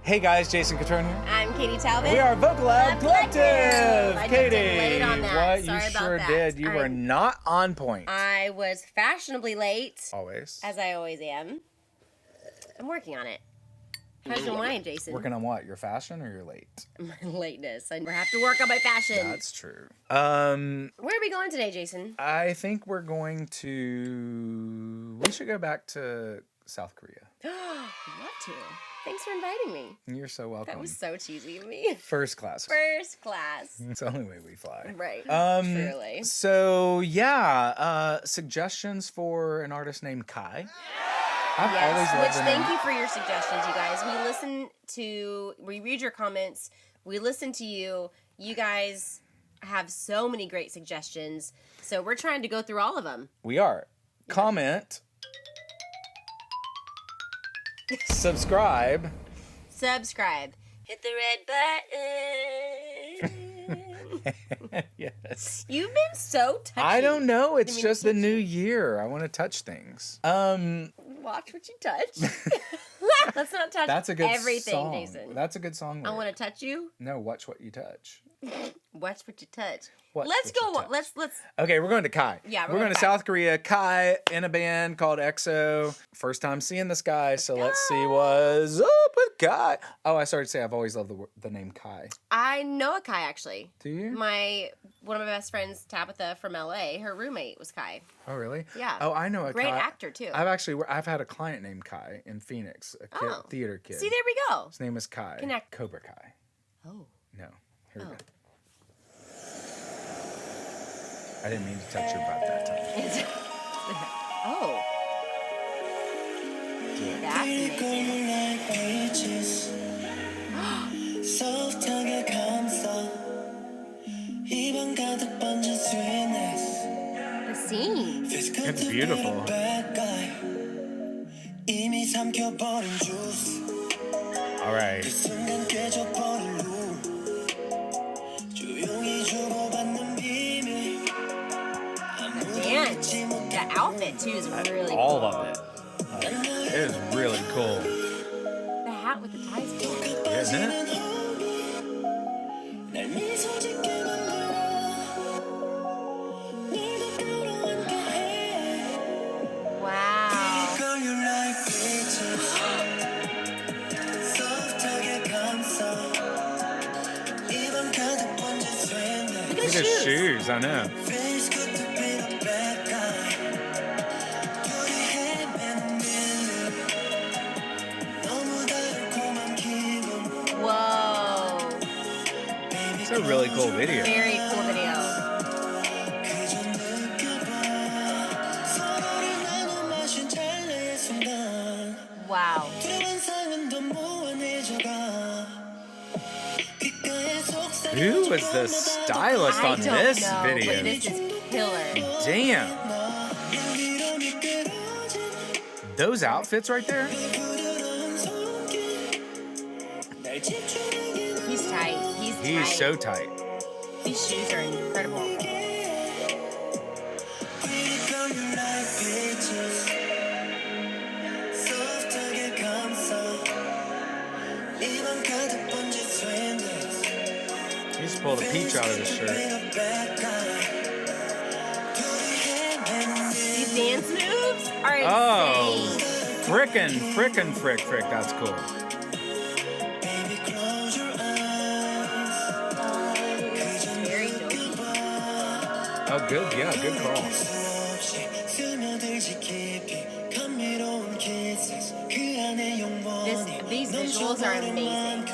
Hey guys, Jason Catron here. I'm Katie Talbot. We are Vocalab Collective. I Katie, late on that. what Sorry you about sure that. did. You were not on point. I was fashionably late. Always. As I always am. I'm working on it. How's your wine, Jason? Working on what? Your fashion or your late? My lateness. I have to work on my fashion. That's true. Where are we going today, Jason? I think we're going to. We should go back to South Korea. I'd love to. Thanks for inviting me. You're so welcome. That was so cheesy of me. First class. First class. It's the only way we fly. Right. Truly. So yeah, suggestions for an artist named Kai. I've always loved the name. Thank you for your suggestions, you guys. We read your comments. We listen to you. You guys have so many great suggestions. So we're trying to go through all of them. We are. Comment. Subscribe. Hit the red button. Yes. You've been so touchy. I don't know. It's just the new year. I want to touch things. Watch what you touch. Let's not touch That's a good everything, song. Jason. That's a good song. I want to touch you. No, watch what you touch. Watch what you touch. Let's go. Let's. Okay, we're going to Kai. Yeah, we're going to South Korea. Kai in a band called EXO. First time seeing this guy, so let's see what's up with Kai. Oh, I started to say I've always loved the name Kai. I know a Kai actually. Do you? One of my best friends, Tabitha from LA, her roommate was Kai. Oh, really? Yeah. Oh, I know a great Kai. actor too. I've had a client named Kai in Phoenix, a kid, theater kid. See, there we go. His name is Kai. Connect. Cobra Kai. Oh. No. Here we go. I didn't mean to touch your butt that time. Oh. That's amazing. The scene. It's beautiful. All right. The outfit too is really cool. All of it. It is really cool. The hat with the ties cool. Isn't it? Wow. Look at his shoes, I know. Whoa. It's a really cool video. Very cool video. Wow. Who was the stylist on this video? But this is killer. Damn. Those outfits right there? He's tight. He's so tight. These shoes are incredible. He just pulled a peach out of his shirt. These dance moves are insane. Oh, frick. That's cool. Very dopey. Oh, good. Yeah, good call. These visuals are amazing.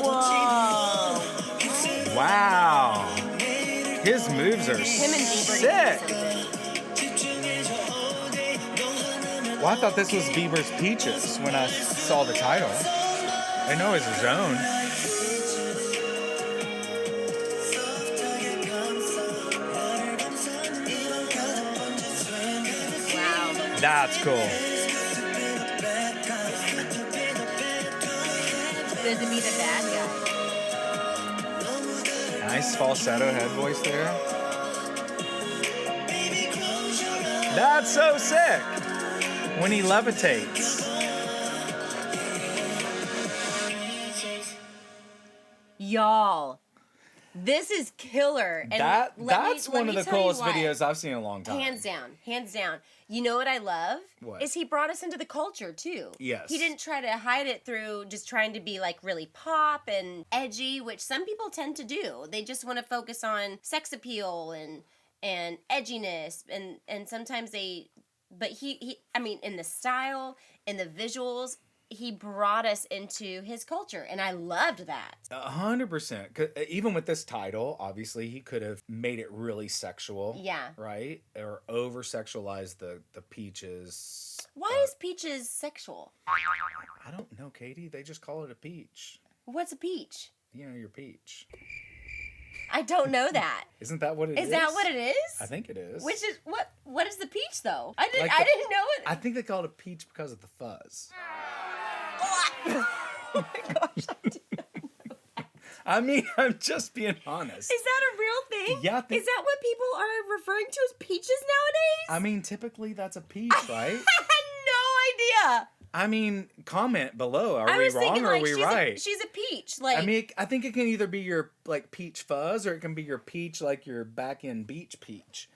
Whoa. Wow. His moves are sick. Well, I thought this was Bieber's Peaches when I saw the title. I know it's his own. Wow. That's cool. Good to be the bad guy. Nice falsetto head voice there. That's so sick. When he levitates. Y'all, this is killer. And That's one of the coolest videos videos I've seen in a long time. Hands down, hands down. You know what I love? What? Is he brought us into the culture too. Yes. He didn't try to hide it through just trying to be like really pop and edgy, which some people tend to do. They just want to focus on sex appeal and edginess and sometimes but he I mean, in the style, in the visuals, he brought us into his culture, and I loved that. 100%. Even with this title, obviously, he could have made it really sexual. Yeah. Right? Or over-sexualized the peaches. Why is peaches sexual? I don't know, Katie. They just call it a peach. What's a peach? You know, your peach. I don't know that. Isn't that what it is? Is that what it is? I think it is. Which is what is the peach though? I didn't know it. I think they call it a peach because of the fuzz. Oh my gosh. I mean, I'm just being honest. Is that a real thing? Yeah. Is that what people are referring to as peaches nowadays? I mean, typically that's a peach, right? I had no idea. I mean, comment below. Are we wrong or are we right? She's a peach. Like, I mean, I think it can either be your like peach fuzz or it can be your peach like your back end beach peach.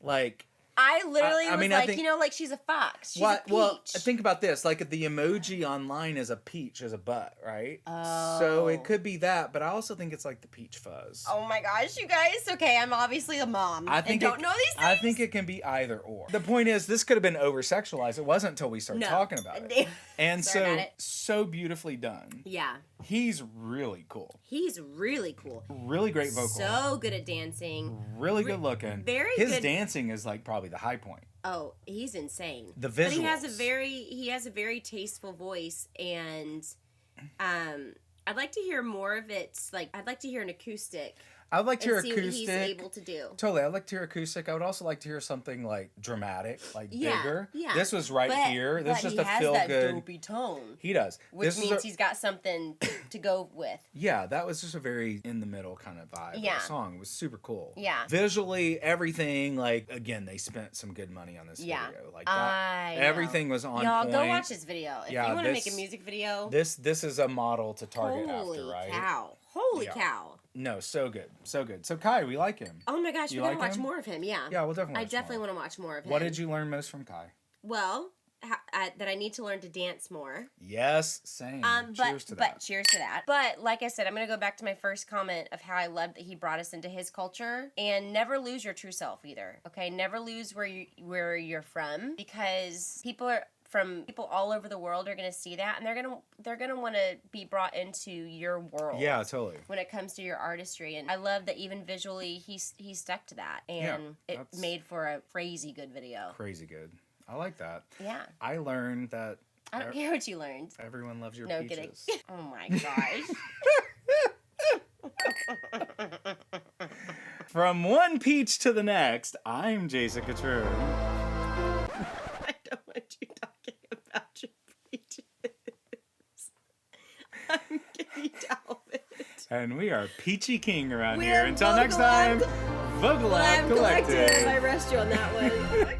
Like, I literally I was mean, like, I think, you know, like she's a fox. She's a peach. Well, think about this. Like the emoji online is a peach as a butt, right? Oh. So it could be that, but I also think it's like the peach fuzz. Oh my gosh, you guys. Okay, I'm obviously a mom and don't know these things. I think it can be either or. The point is, this could have been over-sexualized. It wasn't until we started talking about it. And so beautifully done. Yeah. He's really cool. He's really cool. Really great vocal. So good at dancing. Really good looking. His good. dancing is like probably the high point. Oh, he's insane. The visuals. But he has a very tasteful voice, and I'd like to hear more of it. Like, I'd like to hear an acoustic. I would like to hear see acoustic. What he's able to do. Totally, I'd like to hear acoustic. I would also like to hear something like dramatic, like bigger. Yeah. This was here. This is just a feel good. He has that dopey tone. He does, which means he's got something to go with. Yeah, that was just a very in the middle kind of vibe. Yeah, of the song. It was super cool. Yeah, visually, everything. Like again, they spent some good money on this video. Like that, everything was on Y'all, point. go watch this video if you want to make a music video. This is a model to target Holy after, right? Holy cow. No, so good. So good. So Kai, we like him. Oh my gosh, we gotta watch more of him, yeah. Yeah, we'll definitely I definitely want to watch more of him. What did you learn most from Kai? Well, that I need to learn to dance more. Yes, same. Cheers to that. But cheers to that. But like I said, I'm going to go back to my first comment of how I love that he brought us into his culture. And never lose your true self either, okay? Never lose where you're from, because people all over the world are going to see that, and they're going to want to be brought into your world. Yeah, totally. When it comes to your artistry, and I love that even visually he stuck to that, and it made for a crazy good video. Crazy good. I like that. Yeah. I learned that. I don't care what you learned. Everyone loves your peaches. Kidding. Oh my gosh. From one peach to the next, I'm Jason Catron. I don't want you talking about your peaches. I'm Katie Talbot. And we are Peachy King around here. Until next time, Vocal Lab Collective. I rest you on that one.